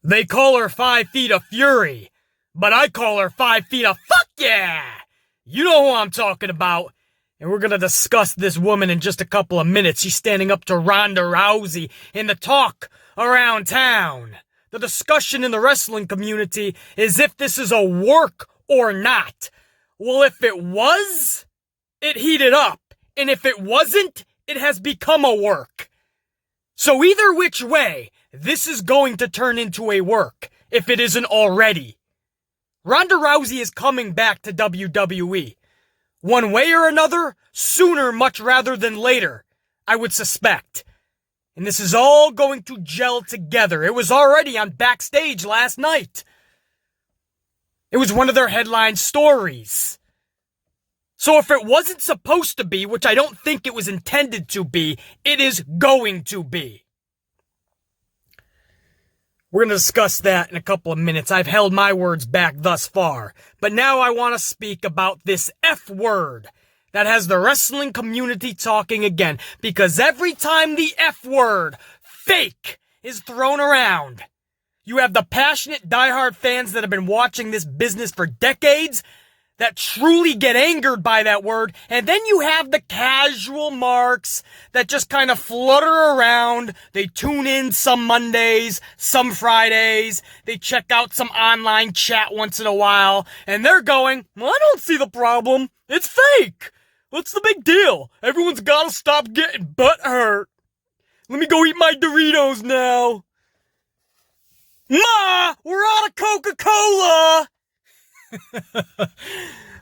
They call her 5 feet of fury, but I call her 5 feet of fuck yeah! You know who I'm talking about. And we're gonna discuss this woman in just a couple of minutes. She's standing up to Ronda Rousey in the talk around town. The discussion in the wrestling community is if this is a work or not. Well, if it was, it heated up. And if it wasn't, it has become a work. So either which way, this is going to turn into a work, if it isn't already. Ronda Rousey is coming back to WWE. One way or another, sooner much rather than later, I would suspect. And this is all going to gel together. It was already on Backstage last night. It was one of their headline stories. So if it wasn't supposed to be, which I don't think it was intended to be, it is going to be. We're going to discuss that in a couple of minutes. I've held my words back thus far. But now I want to speak about this F word that has the wrestling community talking again. Because every time the F word, fake, is thrown around, you have the passionate diehard fans that have been watching this business for decades that truly get angered by that word, and then you have the casual marks that just kind of flutter around. They tune in some Mondays, some Fridays, they check out some online chat once in a while, and they're going, well, I don't see the problem. It's fake. What's the big deal? Everyone's gotta stop getting butthurt. Let me go eat my Doritos now. Ma, we're out of Coca-Cola!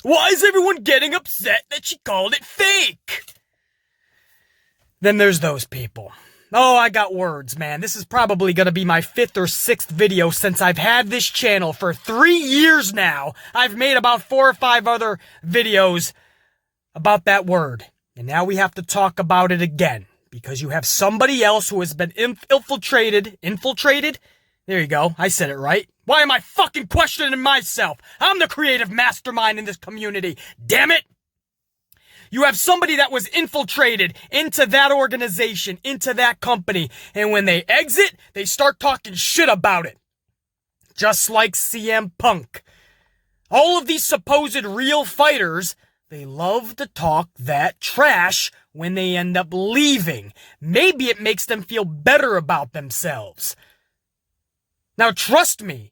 Why is everyone getting upset that she called it fake? Then there's those people. Oh, I got words, man. This is probably going to be my 5th or 6th video since I've had this channel for 3 years now. I've made about 4 or 5 other videos about that word. And now we have to talk about it again. Because you have somebody else who has been infiltrated? There you go. I said it right. Why am I fucking questioning myself? I'm the creative mastermind in this community. Damn it! You have somebody that was infiltrated into that organization, into that company, and when they exit, they start talking shit about it. Just like CM Punk. All of these supposed real fighters, they love to talk that trash when they end up leaving. Maybe it makes them feel better about themselves. Now, trust me,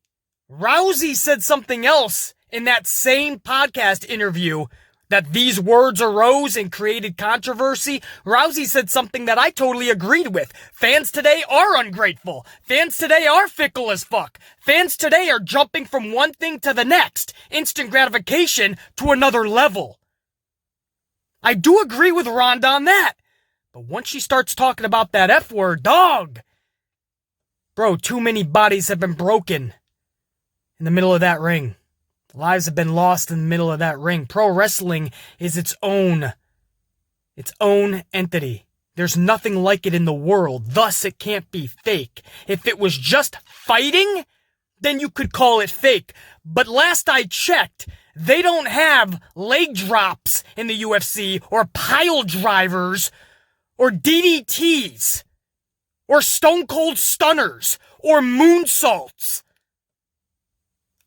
Rousey said something else in that same podcast interview that these words arose and created controversy. Rousey said something that I totally agreed with. Fans today are ungrateful. Fans today are fickle as fuck. Fans today are jumping from one thing to the next. Instant gratification to another level. I do agree with Ronda on that. But once she starts talking about that F word, dog. Bro, too many bodies have been broken in the middle of that ring. Lives have been lost in the middle of that ring. Pro wrestling is its own entity. There's nothing like it in the world. Thus, it can't be fake. If it was just fighting, then you could call it fake. But last I checked, they don't have leg drops in the UFC or pile drivers or DDTs. Or stone cold stunners, or moonsaults,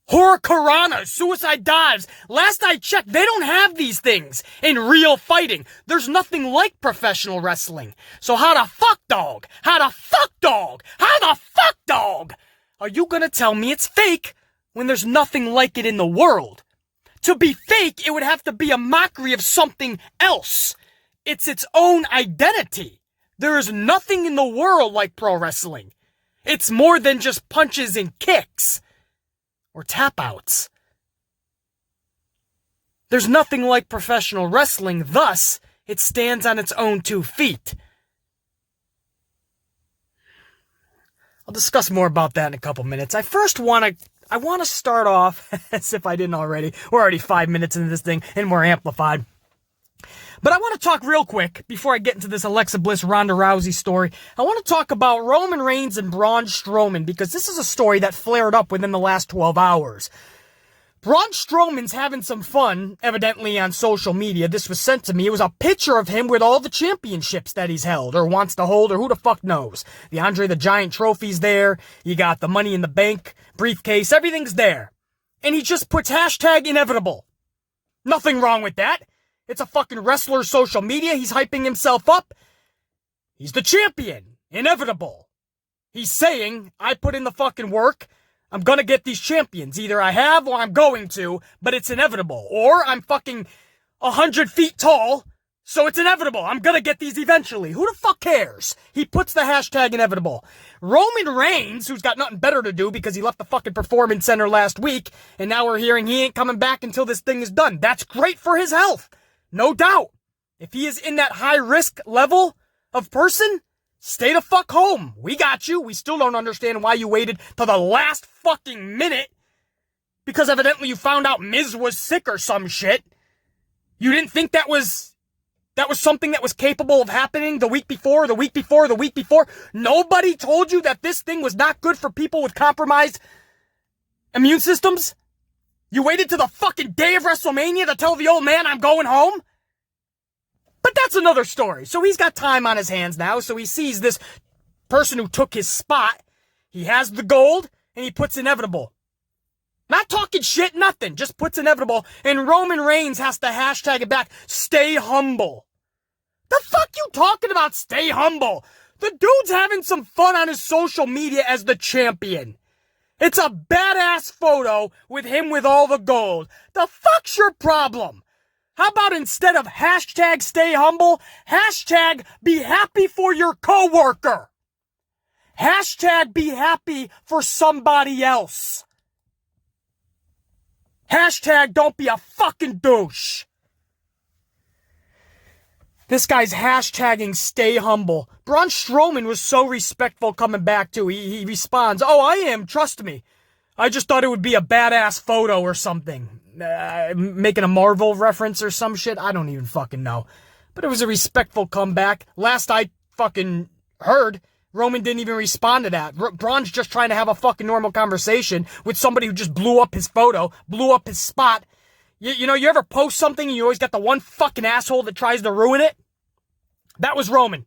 hurricanranas, suicide dives. Last I checked, they don't have these things in real fighting. There's nothing like professional wrestling. So how the fuck, dog? Are you gonna tell me it's fake when there's nothing like it in the world? To be fake, it would have to be a mockery of something else. It's its own identity. There is nothing in the world like pro wrestling. It's more than just punches and kicks. Or tap outs. There's nothing like professional wrestling, thus, it stands on its own 2 feet. I'll discuss more about that in a couple minutes. I want to start off, as if I didn't already. We're already 5 minutes into this thing, and we're amplified. But I want to talk real quick, before I get into this Alexa Bliss Ronda Rousey story, I want to talk about Roman Reigns and Braun Strowman, because this is a story that flared up within the last 12 hours. Braun Strowman's having some fun, evidently on social media. This was sent to me. It was a picture of him with all the championships that he's held, or wants to hold, or who the fuck knows. The Andre the Giant trophy's there. You got the Money in the Bank briefcase. Everything's there. And he just puts hashtag inevitable. Nothing wrong with that. It's a fucking wrestler's social media. He's hyping himself up. He's the champion. Inevitable. He's saying, I put in the fucking work. I'm gonna get these champions. Either I have or I'm going to, but it's inevitable. Or I'm fucking 100 feet tall, so it's inevitable. I'm gonna get these eventually. Who the fuck cares? He puts the hashtag inevitable. Roman Reigns, who's got nothing better to do because he left the fucking Performance Center last week, and now we're hearing he ain't coming back until this thing is done. That's great for his health. No doubt. If he is in that high risk level of person, stay the fuck home. We got you. We still don't understand why you waited till the last fucking minute. Because evidently you found out Miz was sick or some shit. You didn't think that was something that was capable of happening the week before. Nobody told you that this thing was not good for people with compromised immune systems? You waited to the fucking day of WrestleMania to tell the old man I'm going home? But that's another story. So he's got time on his hands now, so he sees this person who took his spot. He has the gold, and he puts inevitable. Not talking shit, nothing. Just puts inevitable, and Roman Reigns has to hashtag it back. Stay humble. The fuck you talking about, stay humble? The dude's having some fun on his social media as the champion. It's a badass photo with him with all the gold. The fuck's your problem? How about instead of hashtag stay humble, hashtag be happy for your coworker? Hashtag be happy for somebody else. Hashtag don't be a fucking douche. This guy's hashtagging stay humble. Braun Strowman was so respectful coming back too. He responds, oh, I am, trust me. I just thought it would be a badass photo or something. Making a Marvel reference or some shit. I don't even fucking know. But it was a respectful comeback. Last I fucking heard, Roman didn't even respond to that. Braun's just trying to have a fucking normal conversation with somebody who just blew up his photo, blew up his spot. You know, you ever post something and you always got the one fucking asshole that tries to ruin it? That was Roman.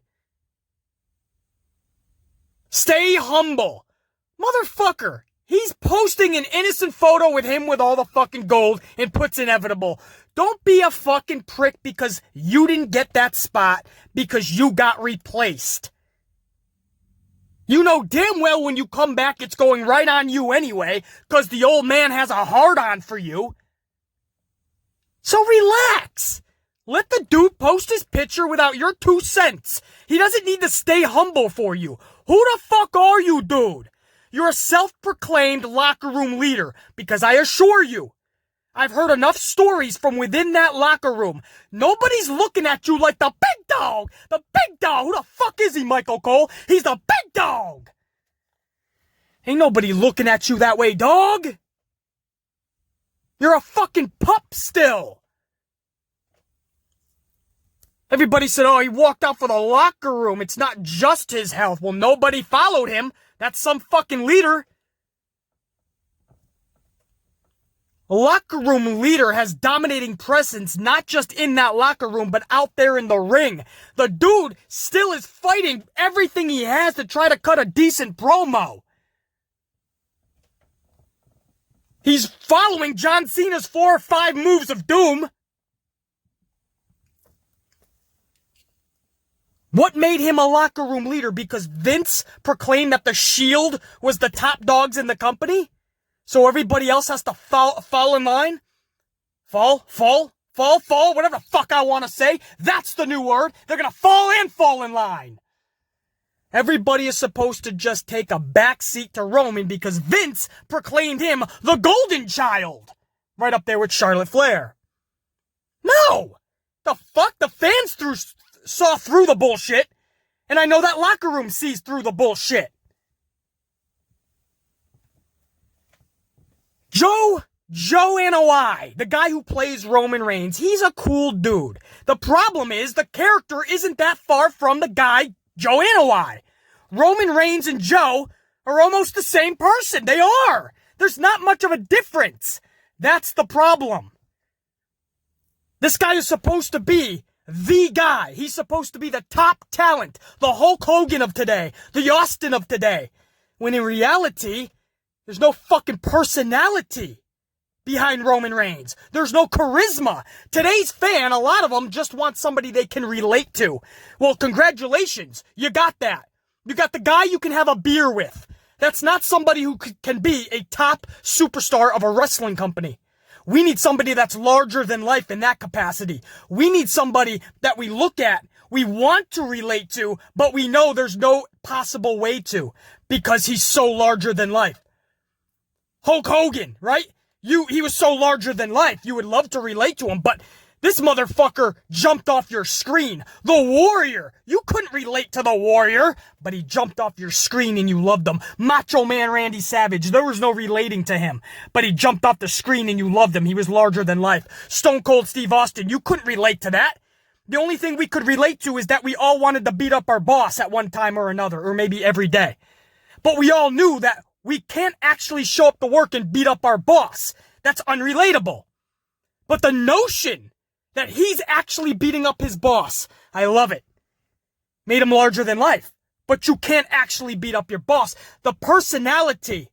Stay humble. Motherfucker. He's posting an innocent photo with him with all the fucking gold and puts inevitable. Don't be a fucking prick because you didn't get that spot because you got replaced. You know damn well when you come back it's going right on you anyway because the old man has a hard-on for you. So relax. Let the dude post his picture without your 2 cents. He doesn't need to stay humble for you. Who the fuck are you, dude? You're a self-proclaimed locker room leader, because I assure you, I've heard enough stories from within that locker room. Nobody's looking at you like the big dog. The big dog. Who the fuck is he, Michael Cole? He's the big dog. Ain't nobody looking at you that way, dog. You're a fucking pup still. Everybody said, oh, he walked out for the locker room. It's not just his health. Well, nobody followed him. That's some fucking leader. A locker room leader has dominating presence, not just in that locker room, but out there in the ring. The dude still is fighting everything he has to try to cut a decent promo. He's following John Cena's 4 or 5 moves of doom. What made him a locker room leader? Because Vince proclaimed that the Shield was the top dogs in the company? So everybody else has to fall in line? Fall, whatever the fuck I want to say. That's the new word. They're gonna fall in line. Everybody is supposed to just take a back seat to Roman because Vince proclaimed him the golden child. Right up there with Charlotte Flair. No! The fuck? The fans saw through the bullshit, and I know that locker room sees through the bullshit. Joe Anoa'i, the guy who plays Roman Reigns, he's a cool dude. The problem is the character isn't that far from the guy, Joe Anoa'i. Roman Reigns and Joe are almost the same person. They are. There's not much of a difference. That's the problem. This guy is supposed to be the guy. He's supposed to be the top talent, the Hulk Hogan of today, the Austin of today. When in reality, there's no fucking personality behind Roman Reigns. There's no charisma. Today's fan, a lot of them just want somebody they can relate to. Well, congratulations. You got that. You got the guy you can have a beer with. That's not somebody who can be a top superstar of a wrestling company. We need somebody that's larger than life in that capacity. We need somebody that we look at, we want to relate to, but we know there's no possible way to because he's so larger than life. Hulk Hogan, right? He was so larger than life. You would love to relate to him, but this motherfucker jumped off your screen. The Warrior. You couldn't relate to the Warrior, but he jumped off your screen and you loved him. Macho Man Randy Savage. There was no relating to him, but he jumped off the screen and you loved him. He was larger than life. Stone Cold Steve Austin. You couldn't relate to that. The only thing we could relate to is that we all wanted to beat up our boss at one time or another, or maybe every day. But we all knew that we can't actually show up to work and beat up our boss. That's unrelatable. But the notion that he's actually beating up his boss, I love it. Made him larger than life. But you can't actually beat up your boss. The personality,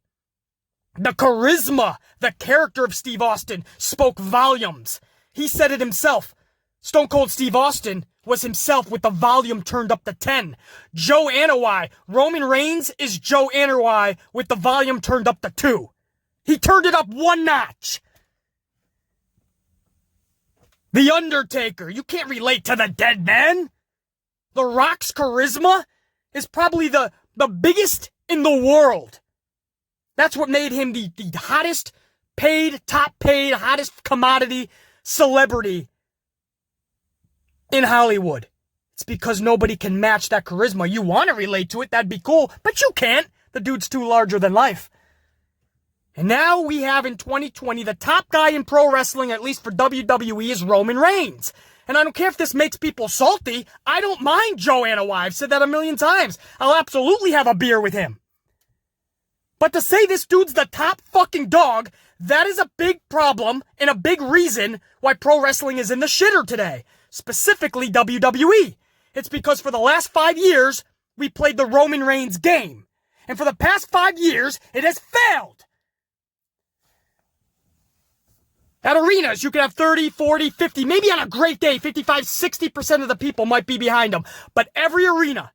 the charisma, the character of Steve Austin spoke volumes. He said it himself. Stone Cold Steve Austin was himself with the volume turned up to 10. Joe Anoa'i. Roman Reigns is Joe Anoa'i with the volume turned up to 2. He turned it up one notch. The Undertaker. You can't relate to the dead man. The Rock's charisma is probably the biggest in the world. That's what made him the hottest paid, top paid, hottest commodity celebrity in Hollywood. It's because nobody can match that charisma. You want to relate to it, that'd be cool, but you can't. The dude's too larger than life. And now we have in 2020, the top guy in pro wrestling, at least for WWE, is Roman Reigns. And I don't care if this makes people salty. I don't mind Joe Anoa'i. I've said that a million times. I'll absolutely have a beer with him. But to say this dude's the top fucking dog, that is a big problem and a big reason why pro wrestling is in the shitter today. Specifically WWE. It's because for the last 5 years, we played the Roman Reigns game. And for the past 5 years, it has failed. At arenas, you can have 30, 40, 50, maybe on a great day, 55, 60% of the people might be behind them. But every arena,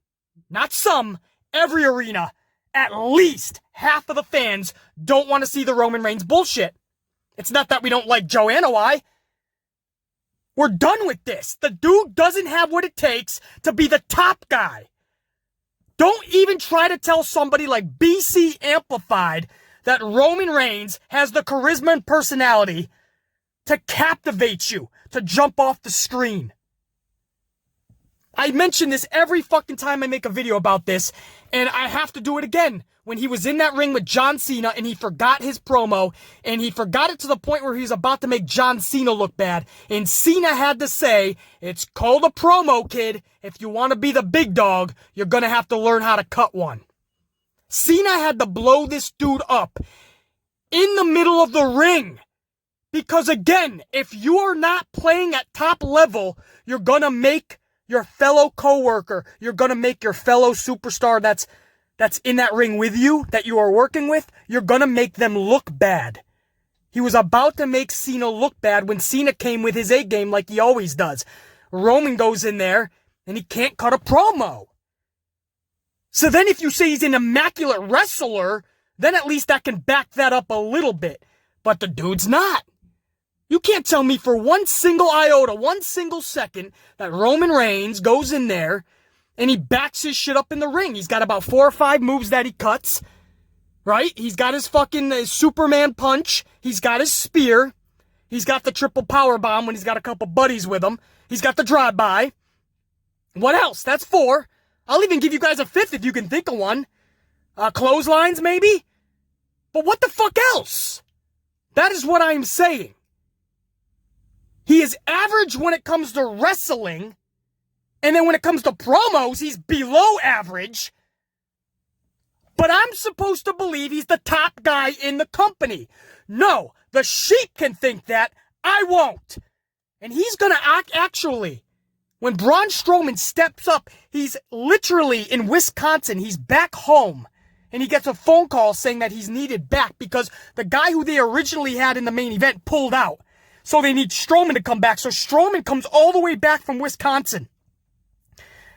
not some, every arena, at least half of the fans don't want to see the Roman Reigns bullshit. It's not that we don't like Joe Anoa'i. We're done with this. The dude doesn't have what it takes to be the top guy. Don't even try to tell somebody like BC Amplified that Roman Reigns has the charisma and personality to captivate you, to jump off the screen. I mention this every fucking time I make a video about this, and I have to do it again. When he was in that ring with John Cena and he forgot his promo, and he forgot it to the point where he was about to make John Cena look bad, and Cena had to say, it's called a promo, kid. If you want to be the big dog, you're going to have to learn how to cut one. Cena had to blow this dude up in the middle of the ring. Because again, if you are not playing at top level, you're going to make your fellow coworker, you're going to make your fellow superstar that's in that ring with you, that you are working with, you're going to make them look bad. He was about to make Cena look bad when Cena came with his A game like he always does. Roman goes in there and he can't cut a promo. So then if you say he's an immaculate wrestler, then at least that can back that up a little bit. But the dude's not. You can't tell me for one single iota, one single second, that Roman Reigns goes in there and he backs his shit up in the ring. He's got about 4 or 5 moves that he cuts, right? He's got his fucking Superman punch. He's got his spear. He's got the triple power bomb when he's got a couple buddies with him. He's got the drive-by. What else? That's 4. I'll even give you guys a 5th if you can think of one. Clotheslines, maybe? But what the fuck else? That is what I'm saying. He is average when it comes to wrestling, and then when it comes to promos, he's below average. But I'm supposed to believe he's the top guy in the company. No, The sheep can think that. I won't. And he's going to actually, when Braun Strowman steps up, he's literally in Wisconsin. He's back home. And he gets a phone call saying that he's needed back because the guy who they originally had in the main event pulled out. So they need Strowman to come back. So Strowman comes all the way back from Wisconsin.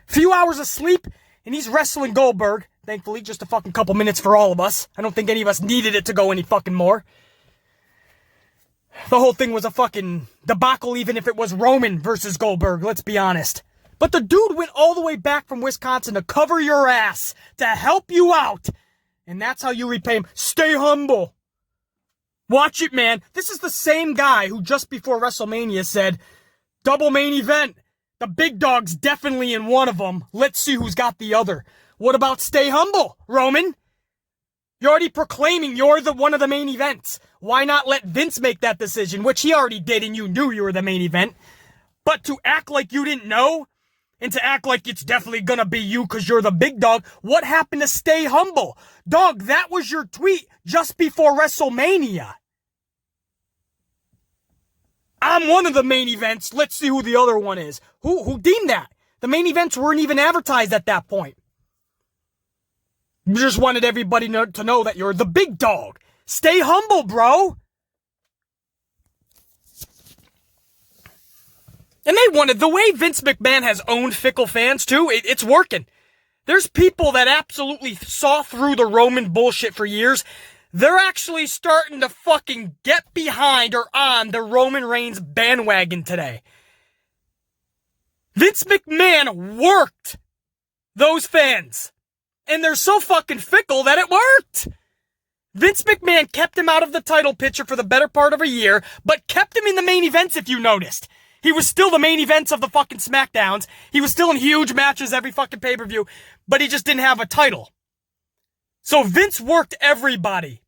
Few hours of sleep, and he's wrestling Goldberg. Thankfully, just a fucking couple minutes for all of us. I don't think any of us needed it to go any fucking more. The whole thing was a fucking debacle, even if it was Roman versus Goldberg, let's be honest. But the dude went all the way back from Wisconsin to cover your ass, to help you out. And that's how you repay him. Stay humble. Watch it, man. This is the same guy who just before WrestleMania said, double main event. The big dog's definitely in one of them. Let's see who's got the other. What about stay humble, Roman? You're already proclaiming you're the one of the main events. Why not let Vince make that decision, which he already did and you knew you were the main event. But to act like you didn't know, and to act like it's definitely gonna be you because you're the big dog, what happened to stay humble? Dog, that was your tweet just before WrestleMania. I'm one of the main events. Let's see who the other one is. Who deemed that? The main events weren't even advertised at that point. You just wanted everybody to know that you're the big dog. Stay humble, bro. And they wanted, the way Vince McMahon has owned fickle fans too, it's working. There's people that absolutely saw through the Roman bullshit for years. They're actually starting to fucking get behind or on the Roman Reigns bandwagon today. Vince McMahon worked those fans. And they're so fucking fickle that it worked. Vince McMahon kept him out of the title picture for the better part of a year, but kept him in the main events if you noticed. He was still the main events of the fucking SmackDowns. He was still in huge matches every fucking pay-per-view, but he just didn't have a title. So Vince worked everybody.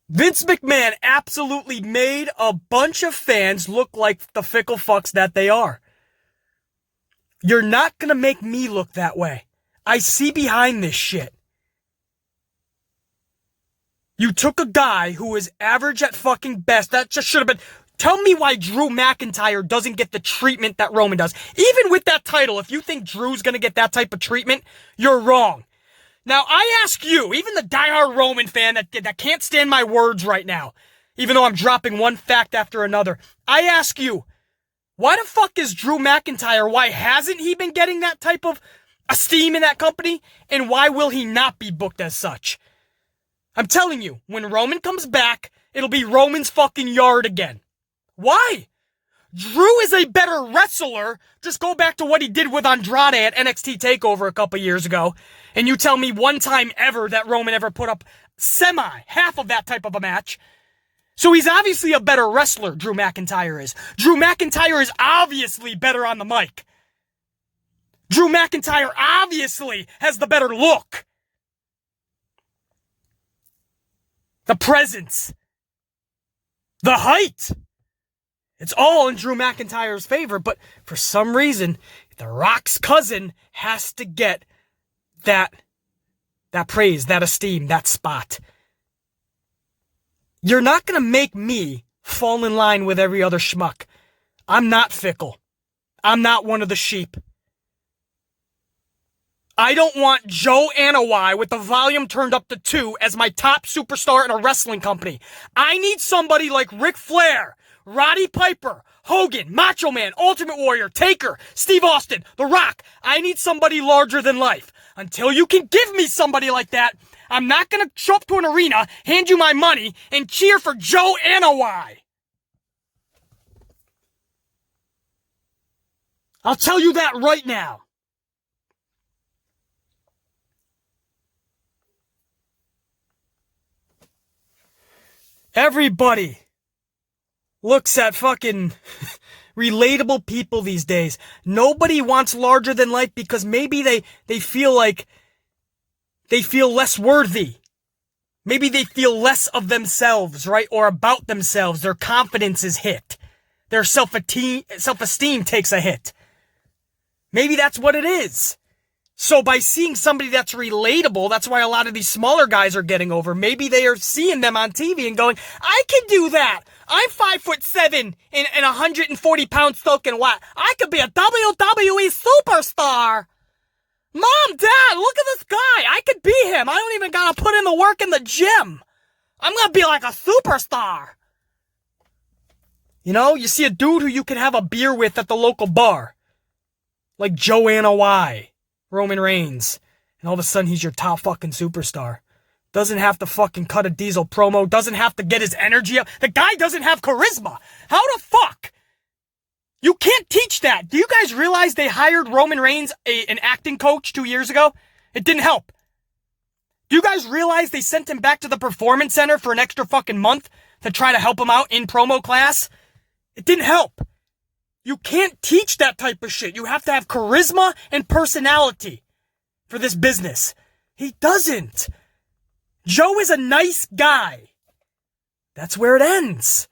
Vince McMahon absolutely made a bunch of fans look like the fickle fucks that they are. You're not gonna make me look that way. I see behind this shit. You took a guy who was average at fucking best. That just should have been... Tell me why Drew McIntyre doesn't get the treatment that Roman does. Even with that title, if you think Drew's gonna get that type of treatment, you're wrong. Now, I ask you, even the diehard Roman fan that can't stand my words right now, even though I'm dropping one fact after another, I ask you, why the fuck is Drew McIntyre, why hasn't he been getting that type of esteem in that company? And why will he not be booked as such? I'm telling you, when Roman comes back, it'll be Roman's fucking yard again. Why? Drew is a better wrestler. Just go back to what he did with Andrade at NXT TakeOver a couple years ago, and you tell me one time ever that Roman ever put up half of that type of a match. So he's obviously a better wrestler, Drew McIntyre is. Drew McIntyre is obviously better on the mic. Drew McIntyre obviously has the better look. The presence. The height. It's all in Drew McIntyre's favor, but for some reason, The Rock's cousin has to get that praise, that esteem, that spot. You're not going to make me fall in line with every other schmuck. I'm not fickle. I'm not one of the sheep. I don't want Joe Anoa'i with the volume turned up to 2 as my top superstar in a wrestling company. I need somebody like Ric Flair, Roddy Piper, Hogan, Macho Man, Ultimate Warrior, Taker, Steve Austin, The Rock. I need somebody larger than life. Until you can give me somebody like that, I'm not going to show up to an arena, hand you my money, and cheer for Joe Anoa'i. I'll tell you that right now. Everybody looks at fucking relatable people these days. Nobody wants larger than life because maybe they feel like they feel less worthy. Maybe they feel less of themselves, right? Or about themselves. Their confidence is hit. Their self-esteem takes a hit. Maybe that's what it is. So by seeing somebody that's relatable, that's why a lot of these smaller guys are getting over. Maybe they are seeing them on TV and going, I can do that. I'm 5'7" and 140 pounds soaking wet. I could be a WWE superstar. Mom, Dad, look at this guy. I could be him. I don't even gotta put in the work in the gym. I'm gonna be like a superstar. You know, you see a dude who you can have a beer with at the local bar. Like Joanna Y. Roman Reigns, and all of a sudden he's your top fucking superstar. Doesn't have to fucking cut a Diesel promo, doesn't have to get his energy up. The guy doesn't have charisma. How the fuck? You can't teach that. Do you guys realize they hired Roman Reigns, an acting coach 2 years ago? It didn't help. Do you guys realize they sent him back to the Performance Center for an extra fucking month to try to help him out in promo class? It didn't help. You can't teach that type of shit. You have to have charisma and personality for this business. He doesn't. Joe is a nice guy. That's where it ends.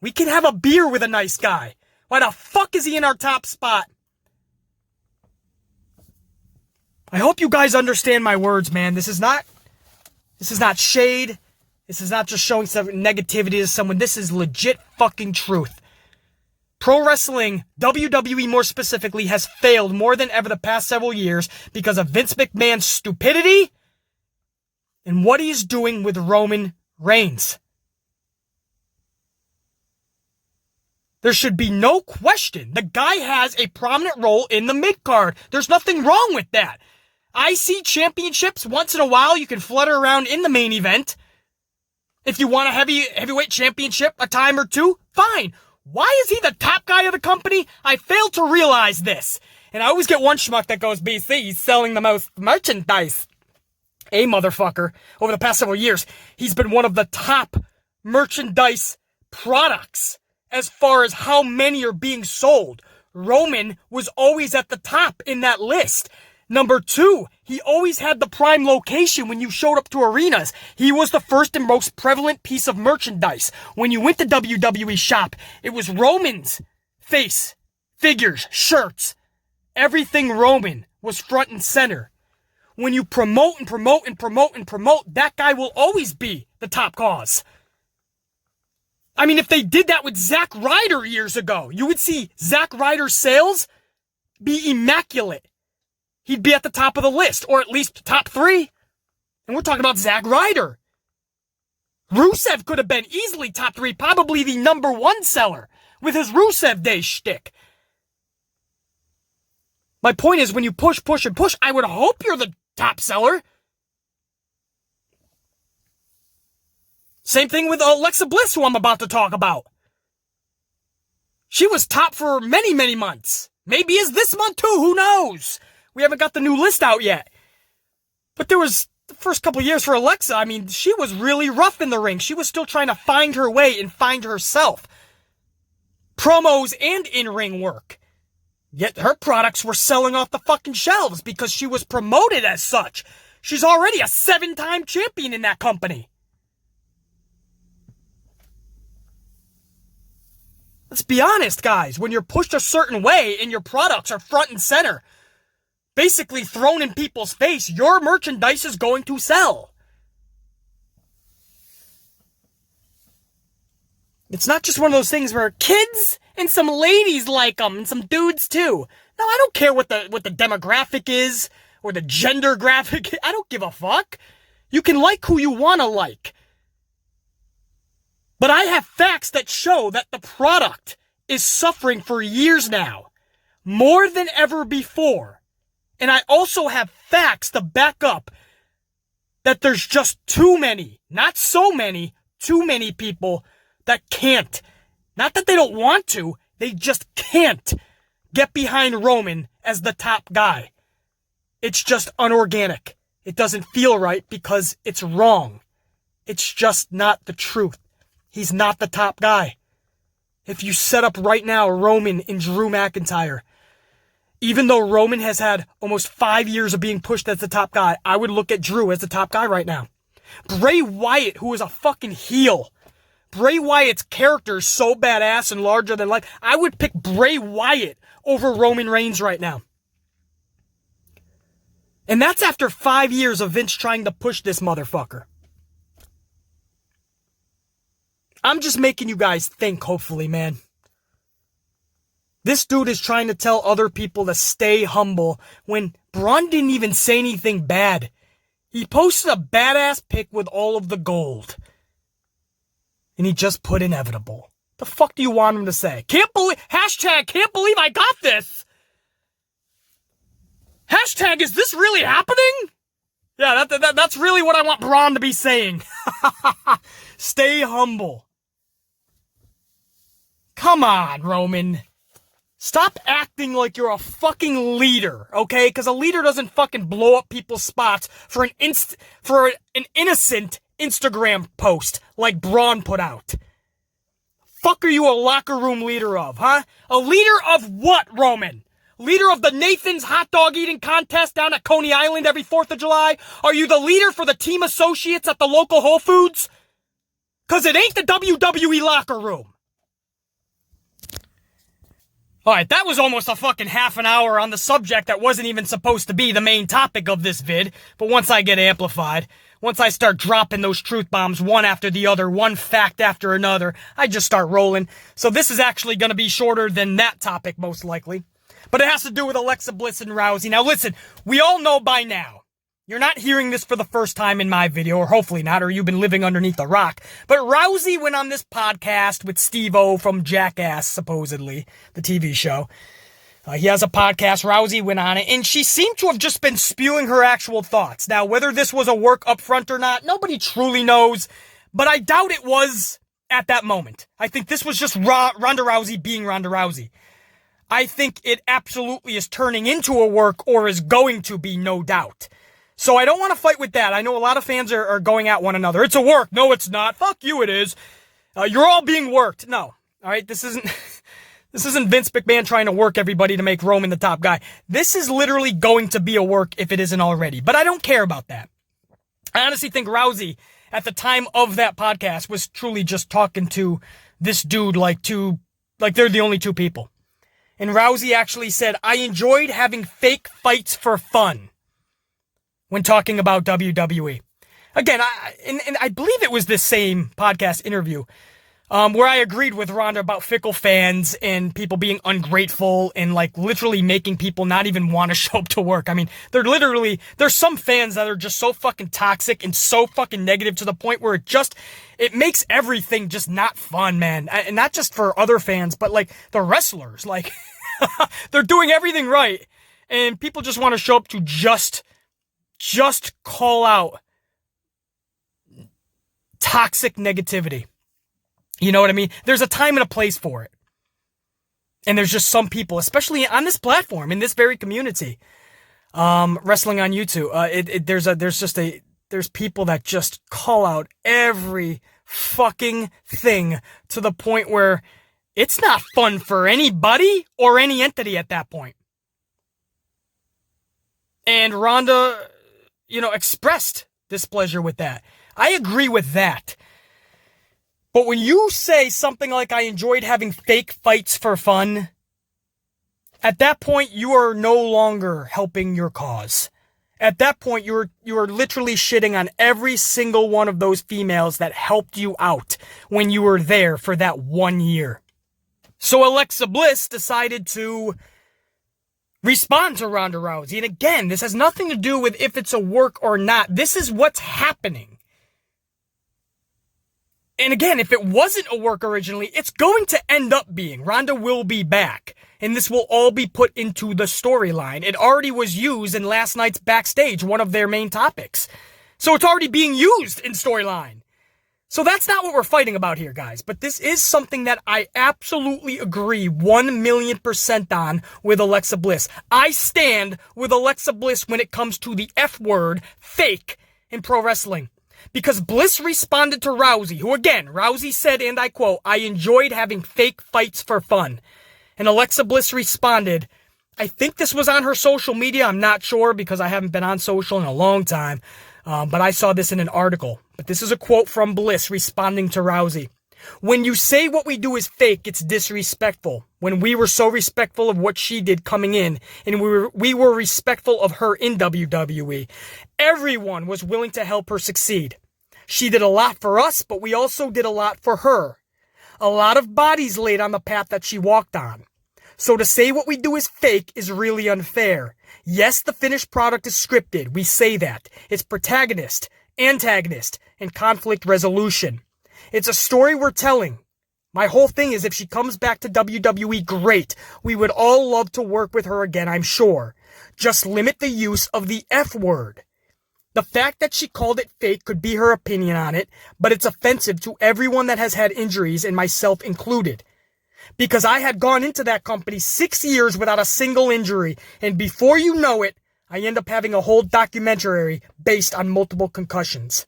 We can have a beer with a nice guy. Why the fuck is he in our top spot? I hope you guys understand my words, man. This is not shade. This is not just showing some negativity to someone. This is legit fucking truth. Pro wrestling, WWE more specifically, has failed more than ever the past several years because of Vince McMahon's stupidity and what he's doing with Roman Reigns. There should be no question. The guy has a prominent role in the mid-card. There's nothing wrong with that. IC championships, once in a while, you can flutter around in the main event. If you want a heavyweight championship a time or two, fine. Why is he the top guy of the company? I fail to realize this. And I always get one schmuck that goes, BC, he's selling the most merchandise. A motherfucker. Over the past several years, he's been one of the top merchandise products as far as how many are being sold. Roman was always at the top in that list. Number 2, he always had the prime location when you showed up to arenas. He was the first and most prevalent piece of merchandise. When you went to WWE shop, it was Roman's face, figures, shirts. Everything Roman was front and center. When you promote and promote and promote and promote, that guy will always be the top cause. I mean, if they did that with Zack Ryder years ago, you would see Zack Ryder's sales be immaculate. He'd be at the top of the list, or at least top 3. And we're talking about Zack Ryder. Rusev could have been easily top 3, probably the number 1 seller with his Rusev Day shtick. My point is, when you push, push, and push, I would hope you're the top seller. Same thing with Alexa Bliss, who I'm about to talk about. She was top for many, many months. Maybe is this month too, who knows? We haven't got the new list out yet. But there was the first couple years for Alexa. I mean, she was really rough in the ring. She was still trying to find her way and find herself. Promos and in-ring work. Yet her products were selling off the fucking shelves because she was promoted as such. She's already a 7-time champion in that company. Let's be honest, guys. When you're pushed a certain way and your products are front and center, basically thrown in people's face, your merchandise is going to sell. It's not just one of those things where kids and some ladies like them and some dudes too. No, I don't care what the demographic is or the gender graphic. I don't give a fuck. You can like who you want to like. But I have facts that show that the product is suffering for years now, more than ever before. And I also have facts to back up that there's just too many, not so many, too many people that can't. Not that they don't want to, they just can't get behind Roman as the top guy. It's just unorganic. It doesn't feel right because it's wrong. It's just not the truth. He's not the top guy. If you set up right now Roman and Drew McIntyre, even though Roman has had almost 5 years of being pushed as the top guy, I would look at Drew as the top guy right now. Bray Wyatt, who is a fucking heel. Bray Wyatt's character is so badass and larger than life. I would pick Bray Wyatt over Roman Reigns right now. And that's after 5 years of Vince trying to push this motherfucker. I'm just making you guys think, hopefully, man. This dude is trying to tell other people to stay humble when Braun didn't even say anything bad. He posted a badass pic with all of the gold. And he just put inevitable. The fuck do you want him to say? Can't believe I got this. Hashtag, is this really happening? Yeah, that's really what I want Braun to be saying. Stay humble. Come on, Roman. Stop acting like you're a fucking leader, okay? Because a leader doesn't fucking blow up people's spots for an innocent Instagram post like Braun put out. Fuck are you a locker room leader of, huh? A leader of what, Roman? Leader of the Nathan's hot dog eating contest down at Coney Island every 4th of July? Are you the leader for the team associates at the local Whole Foods? Because it ain't the WWE locker room. Alright, that was almost a fucking half an hour on the subject that wasn't even supposed to be the main topic of this vid. But once I get amplified, once I start dropping those truth bombs one after the other, one fact after another, I just start rolling. So this is actually going to be shorter than that topic, most likely. But it has to do with Alexa Bliss and Rousey. Now listen, we all know by now, you're not hearing this for the first time in my video, or hopefully not, or you've been living underneath a rock. But Rousey went on this podcast with Steve-O from Jackass, supposedly, the TV show. He has a podcast, Rousey went on it, and she seemed to have just been spewing her actual thoughts. Now, whether this was a work up front or not, nobody truly knows, but I doubt it was at that moment. I think this was just Ronda Rousey being Ronda Rousey. I think it absolutely is turning into a work, or is going to be, no doubt. So I don't want to fight with that. I know a lot of fans are going at one another. It's a work. No, it's not. Fuck you, it is. You're all being worked. No. All right, this isn't Vince McMahon trying to work everybody to make Roman the top guy. This is literally going to be a work if it isn't already. But I don't care about that. I honestly think Rousey, at the time of that podcast, was truly just talking to this dude like they're the only two people. And Rousey actually said, I enjoyed having fake fights for fun when talking about WWE. Again, I believe it was this same podcast interview where I agreed with Ronda about fickle fans and people being ungrateful and like literally making people not even want to show up to work. I mean, there's some fans that are just so fucking toxic and so fucking negative to the point where it makes everything just not fun, man. And not just for other fans, but like the wrestlers, like they're doing everything right. And people just want to show up to just call out toxic negativity. You know what I mean? There's a time and a place for it. And there's just some people, especially on this platform, in this very community, wrestling on YouTube, there's people that just call out every fucking thing to the point where it's not fun for anybody or any entity at that point. And Ronda, expressed displeasure with that. I agree with that. But when you say something like, I enjoyed having fake fights for fun, at that point, you are no longer helping your cause. At that point, you are literally shitting on every single one of those females that helped you out when you were there for that 1 year. So Alexa Bliss decided to respond to Ronda Rousey. And again, this has nothing to do with if it's a work or not. This is what's happening. And again, if it wasn't a work originally, it's going to end up being. Ronda will be back. And this will all be put into the storyline. It already was used in last night's Backstage, one of their main topics. So it's already being used in storyline. So that's not what we're fighting about here, guys. But this is something that I absolutely agree 1,000,000% on with Alexa Bliss. I stand with Alexa Bliss when it comes to the F word, fake, in pro wrestling. Because Bliss responded to Rousey, who again, Rousey said, and I quote, I enjoyed having fake fights for fun. And Alexa Bliss responded, I think this was on her social media, I'm not sure because I haven't been on social in a long time, but I saw this in an article. But this is a quote from Bliss responding to Rousey. When you say what we do is fake, it's disrespectful. When we were so respectful of what she did coming in, and we were respectful of her in WWE, everyone was willing to help her succeed. She did a lot for us, but we also did a lot for her. A lot of bodies laid on the path that she walked on. So to say what we do is fake is really unfair. Yes, the finished product is scripted. We say that. It's protagonist, antagonist, and conflict resolution. It's a story we're telling. My whole thing is if she comes back to WWE, great. We would all love to work with her again, I'm sure. Just limit the use of the F word. The fact that she called it fake could be her opinion on it, but it's offensive to everyone that has had injuries, and myself included. Because I had gone into that company 6 years without a single injury, and before you know it, I end up having a whole documentary based on multiple concussions.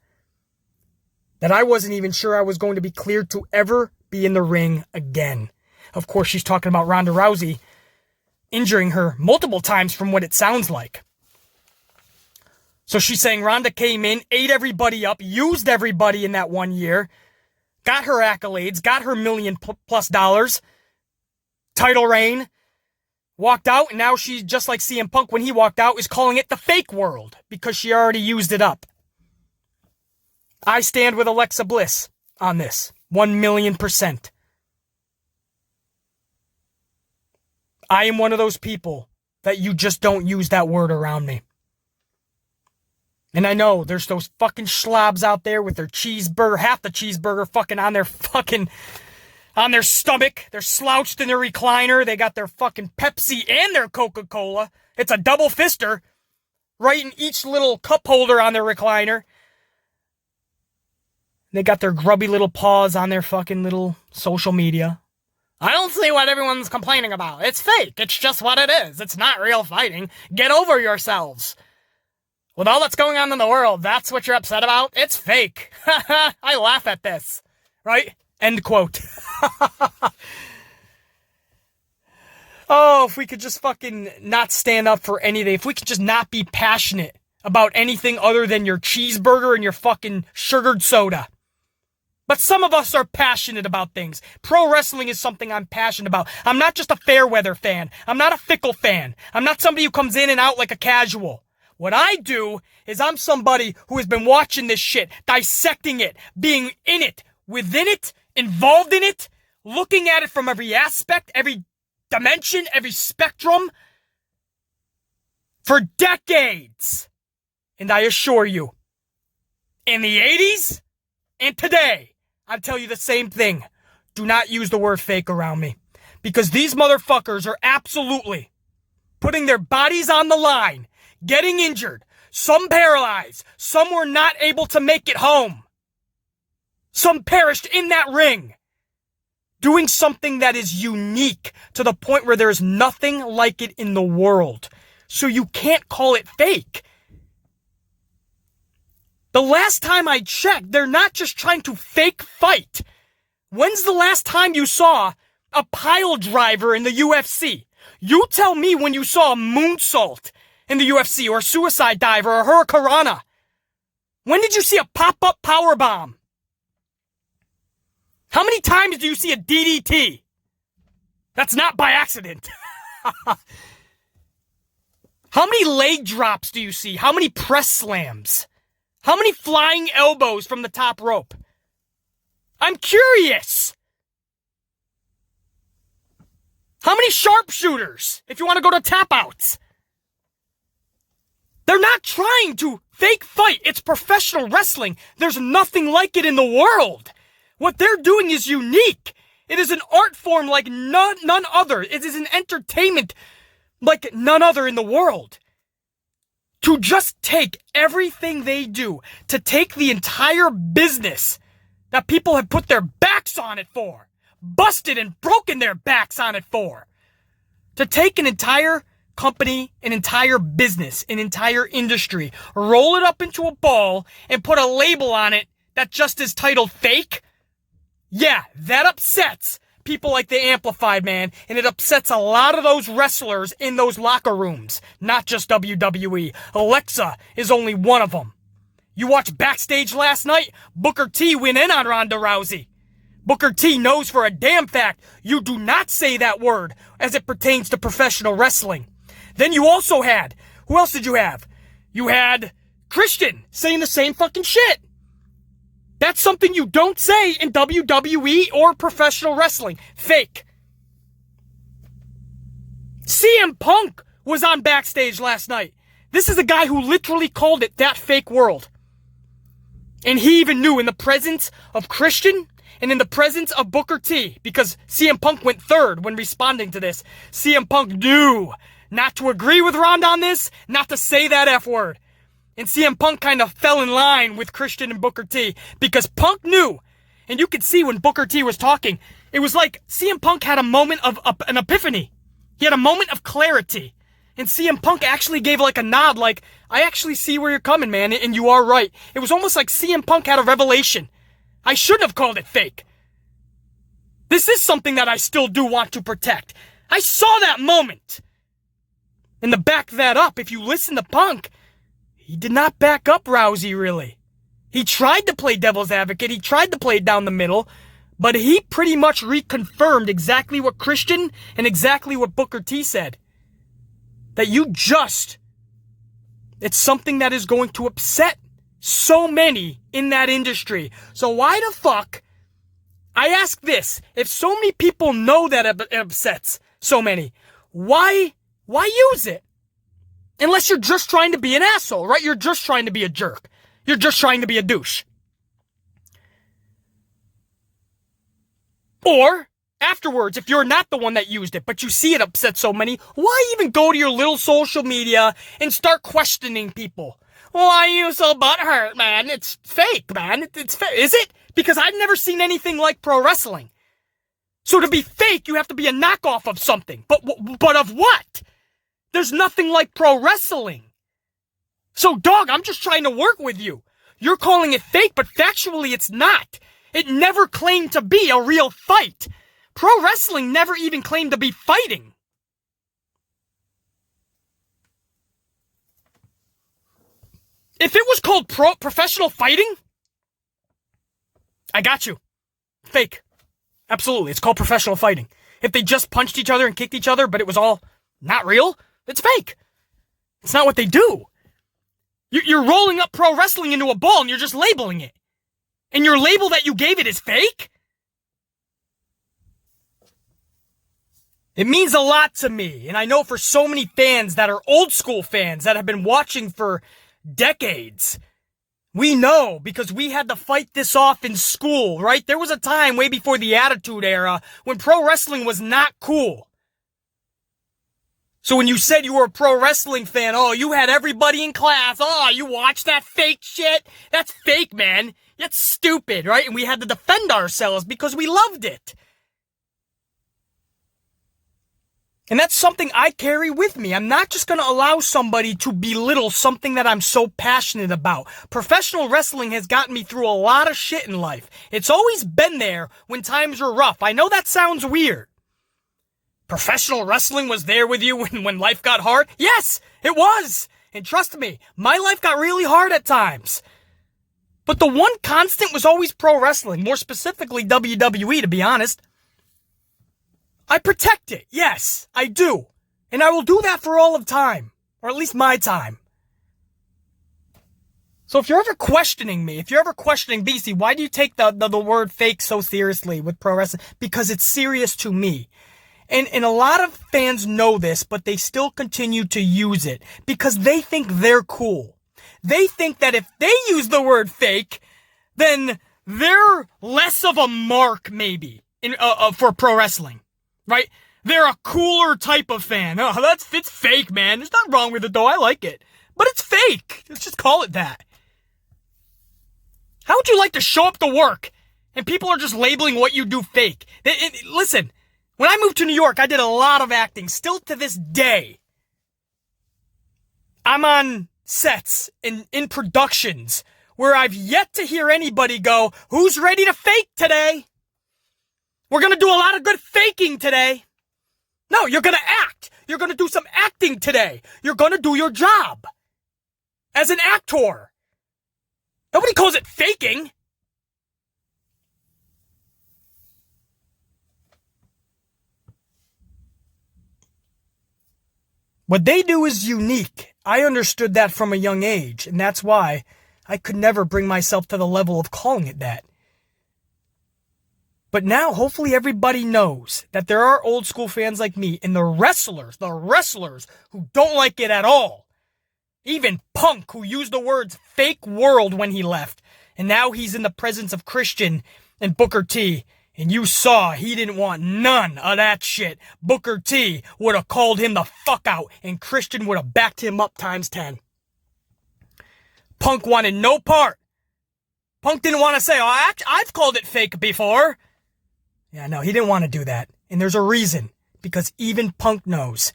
That I wasn't even sure I was going to be cleared to ever be in the ring again. Of course, she's talking about Ronda Rousey injuring her multiple times from what it sounds like. So she's saying Ronda came in, ate everybody up, used everybody in that 1 year, got her accolades, got her $1 million+ title reign, walked out, and now she's just like CM Punk when he walked out, is calling it the fake world because she already used it up. I stand with Alexa Bliss on this, 1,000,000%. I am one of those people that you just don't use that word around me. And I know there's those fucking schlobs out there with their cheeseburger, half the cheeseburger fucking on their stomach. They're slouched in their recliner. They got their fucking Pepsi and their Coca-Cola. It's a double fister right in each little cup holder on their recliner. They got their grubby little paws on their fucking little social media. I don't see what everyone's complaining about. It's fake. It's just what it is. It's not real fighting. Get over yourselves. With all that's going on in the world, that's what you're upset about? It's fake. I laugh at this. Right? End quote. Oh, if we could just fucking not stand up for anything. If we could just not be passionate about anything other than your cheeseburger and your fucking sugared soda. But some of us are passionate about things. Pro wrestling is something I'm passionate about. I'm not just a fair weather fan. I'm not a fickle fan. I'm not somebody who comes in and out like a casual. What I do is I'm somebody who has been watching this shit, dissecting it, being in it, within it, involved in it, looking at it from every aspect, every dimension, every spectrum, for decades. And I assure you, in the 80s and today, I tell you the same thing. Do not use the word fake around me. Because these motherfuckers are absolutely putting their bodies on the line, getting injured, some paralyzed, some were not able to make it home. Some perished in that ring, doing something that is unique to the point where there's nothing like it in the world. So you can't call it fake. The last time I checked, they're not just trying to fake fight. When's the last time you saw a pile driver in the UFC? You tell me when you saw a moonsault in the UFC, or a suicide diver, or hurricanrana. When did you see a pop-up powerbomb? How many times do you see a DDT? That's not by accident. How many leg drops do you see? How many press slams? How many flying elbows from the top rope? I'm curious. How many sharpshooters, if you want to go to tap-outs? They're not trying to fake fight. It's professional wrestling. There's nothing like it in the world. What they're doing is unique. It is an art form like none other. It is an entertainment like none other in the world. To just take everything they do, to take the entire business that people have put their backs on it for, busted and broken their backs on it for, to take an entire company, an entire business, an entire industry, roll it up into a ball, and put a label on it that just is titled fake? Yeah, that upsets people like the Amplified Man, and it upsets a lot of those wrestlers in those locker rooms, not just WWE. Alexa is only one of them. You watched Backstage last night? Booker T went in on Ronda Rousey. Booker T knows for a damn fact you do not say that word as it pertains to professional wrestling. Then you also had, who else did you have? You had Christian saying the same fucking shit. That's something you don't say in WWE or professional wrestling. Fake. CM Punk was on backstage last night. This is a guy who literally called it that fake world. And he even knew in the presence of Christian and in the presence of Booker T, because CM Punk went third when responding to this. CM Punk knew not to agree with Ronda on this, not to say that F word. And CM Punk kind of fell in line with Christian and Booker T because Punk knew. And you could see when Booker T was talking, it was like CM Punk had a moment of an epiphany. He had a moment of clarity. And CM Punk actually gave like a nod like, I actually see where you're coming, man, and you are right. It was almost like CM Punk had a revelation. I shouldn't have called it fake. This is something that I still do want to protect. I saw that moment. And to back that up, if you listen to Punk, he did not back up Rousey, really. He tried to play devil's advocate. He tried to play down the middle. But he pretty much reconfirmed exactly what Christian and exactly what Booker T said. That it's something that is going to upset so many in that industry. So why the fuck, I ask this, if so many people know that it upsets so many, why use it? Unless you're just trying to be an asshole, right? You're just trying to be a jerk. You're just trying to be a douche. Or, afterwards, if you're not the one that used it, but you see it upset so many, why even go to your little social media and start questioning people? Why are you so butthurt, man? It's fake, man. It's fake. Is it? Because I've never seen anything like pro wrestling. So to be fake, you have to be a knockoff of something. But of what? There's nothing like pro wrestling. So, dog, I'm just trying to work with you. You're calling it fake, but factually it's not. It never claimed to be a real fight. Pro wrestling never even claimed to be fighting. If it was called professional fighting, I got you. Fake. Absolutely. It's called professional fighting. If they just punched each other and kicked each other, but it was all not real, it's fake. It's not what they do. You're rolling up pro wrestling into a ball and you're just labeling it. And your label that you gave it is fake? It means a lot to me. And I know for so many fans that are old school fans that have been watching for decades, we know because we had to fight this off in school, right? There was a time way before the Attitude Era when pro wrestling was not cool. So when you said you were a pro wrestling fan, oh, you had everybody in class, oh, you watched that fake shit? That's fake, man. That's stupid, right? And we had to defend ourselves because we loved it. And that's something I carry with me. I'm not just going to allow somebody to belittle something that I'm so passionate about. Professional wrestling has gotten me through a lot of shit in life. It's always been there when times were rough. I know that sounds weird. Professional wrestling was there with you when life got hard? Yes, it was. And trust me, my life got really hard at times. But the one constant was always pro wrestling, more specifically WWE, to be honest. I protect it. Yes, I do. And I will do that for all of time. Or at least my time. So if you're ever questioning me, if you're ever questioning BC, why do you take the word fake so seriously with pro wrestling? Because it's serious to me. And a lot of fans know this, but they still continue to use it because they think they're cool. They think that if they use the word fake, then they're less of a mark, maybe, for pro wrestling, right? They're a cooler type of fan. Oh, it's fake, man. There's nothing wrong with it, though. I like it. But it's fake. Let's just call it that. How would you like to show up to work and people are just labeling what you do fake? Listen. When I moved to New York, I did a lot of acting. Still to this day, I'm on sets in productions where I've yet to hear anybody go, who's ready to fake today? We're going to do a lot of good faking today. No, you're going to act. You're going to do some acting today. You're going to do your job as an actor. Nobody calls it faking. What they do is unique. I understood that from a young age, and that's why I could never bring myself to the level of calling it that. But now, hopefully everybody knows that there are old school fans like me, and the wrestlers who don't like it at all. Even Punk, who used the words fake world when he left, and now he's in the presence of Christian and Booker T, and you saw he didn't want none of that shit. Booker T would have called him the fuck out, and Christian would have backed him up times 10. Punk wanted no part. Punk didn't want to say, oh, I've called it fake before. Yeah, no, he didn't want to do that. And there's a reason. Because even Punk knows.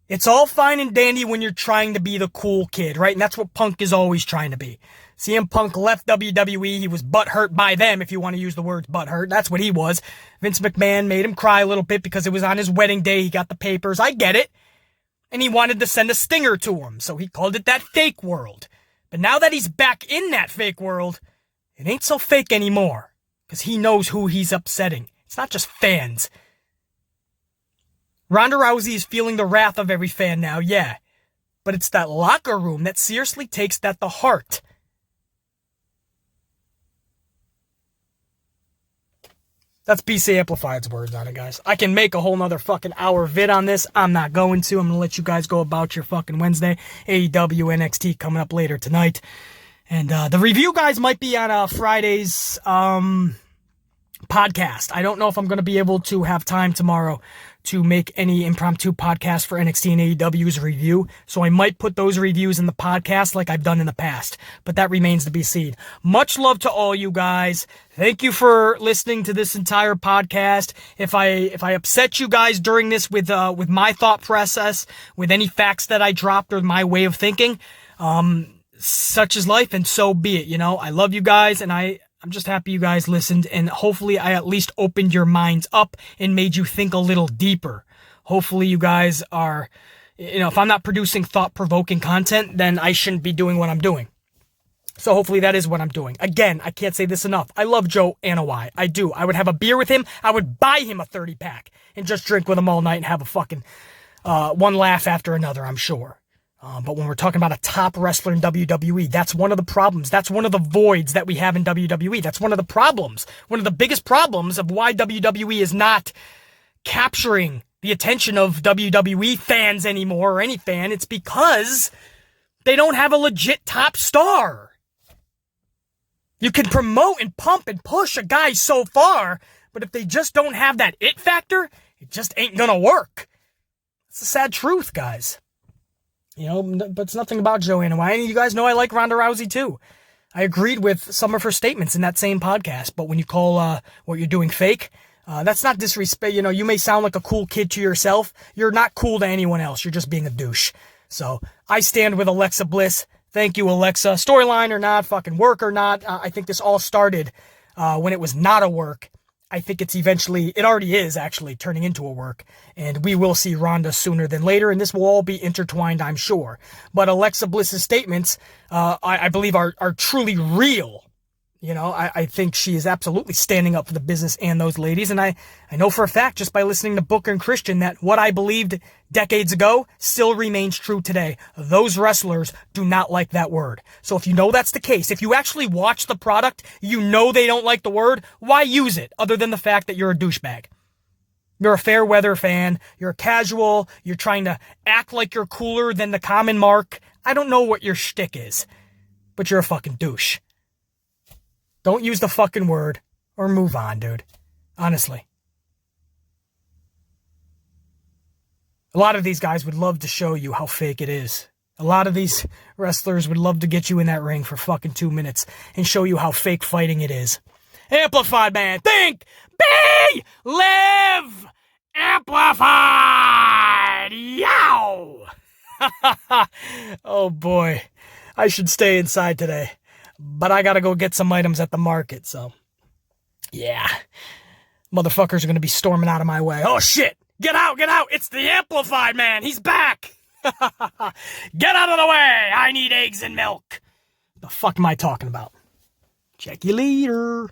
It's all fine and dandy when you're trying to be the cool kid, right? And that's what Punk is always trying to be. CM Punk left WWE. He was butthurt by them, if you want to use the words butthurt. That's what he was. Vince McMahon made him cry a little bit because it was on his wedding day. He got the papers. I get it. And he wanted to send a stinger to him. So he called it that fake world. But now that he's back in that fake world, it ain't so fake anymore. Because he knows who he's upsetting. It's not just fans. Ronda Rousey is feeling the wrath of every fan now, yeah. But it's that locker room that seriously takes that to heart. That's BC Amplified's words on it, guys. I can make a whole nother fucking hour vid on this. I'm not going to. I'm going to let you guys go about your fucking Wednesday. AEW NXT coming up later tonight. And the review, guys, might be on Friday's podcast. I don't know if I'm going to be able to have time tomorrow to make any impromptu podcast for NXT and AEW's review. So I might put those reviews in the podcast like I've done in the past. But that remains to be seen. Much love to all you guys. Thank you for listening to this entire podcast. If I upset you guys during this with my thought process, with any facts that I dropped or my way of thinking, such is life, and so be it. You know, I love you guys, and I'm just happy you guys listened, and hopefully I at least opened your minds up and made you think a little deeper. Hopefully you guys are, if I'm not producing thought-provoking content, then I shouldn't be doing what I'm doing. So hopefully that is what I'm doing. Again, I can't say this enough. I love Joe Anoa'i. I do. I would have a beer with him. I would buy him a 30-pack and just drink with him all night and have a fucking one laugh after another, I'm sure. But when we're talking about a top wrestler in WWE, that's one of the problems. That's one of the voids that we have in WWE. That's one of the problems. One of the biggest problems of why WWE is not capturing the attention of WWE fans anymore, or any fan. It's because they don't have a legit top star. You can promote and pump and push a guy so far, but if they just don't have that it factor, it just ain't gonna work. It's the sad truth, guys. But it's nothing about Joe Anoa'i. And you guys know I like Ronda Rousey too. I agreed with some of her statements in that same podcast. But when you call what you're doing fake, that's not disrespect. You may sound like a cool kid to yourself. You're not cool to anyone else. You're just being a douche. So I stand with Alexa Bliss. Thank you, Alexa. Storyline or not, fucking work or not. I think this all started when it was not a work. I think it already is actually turning into a work, and we will see Ronda sooner than later, and this will all be intertwined, I'm sure. But Alexa Bliss's statements, I believe are truly real. I think she is absolutely standing up for the business and those ladies, and I know for a fact, just by listening to Booker and Christian, that what I believed decades ago still remains true today. Those wrestlers do not like that word. So if you know that's the case, if you actually watch the product, you know they don't like the word, why use it other than the fact that you're a douchebag? You're a fair weather fan, you're a casual, you're trying to act like you're cooler than the common mark. I don't know what your shtick is, but you're a fucking douche. Don't use the fucking word or move on, dude. Honestly. A lot of these guys would love to show you how fake it is. A lot of these wrestlers would love to get you in that ring for fucking 2 minutes and show you how fake fighting it is. Amplified, man. Think, be, live, amplified. Yow! Oh boy. I should stay inside today. But I gotta go get some items at the market, so. Yeah. Motherfuckers are gonna be storming out of my way. Oh shit! Get out! Get out! It's the Amplified Man! He's back! Get out of the way! I need eggs and milk! The fuck am I talking about? Check you later.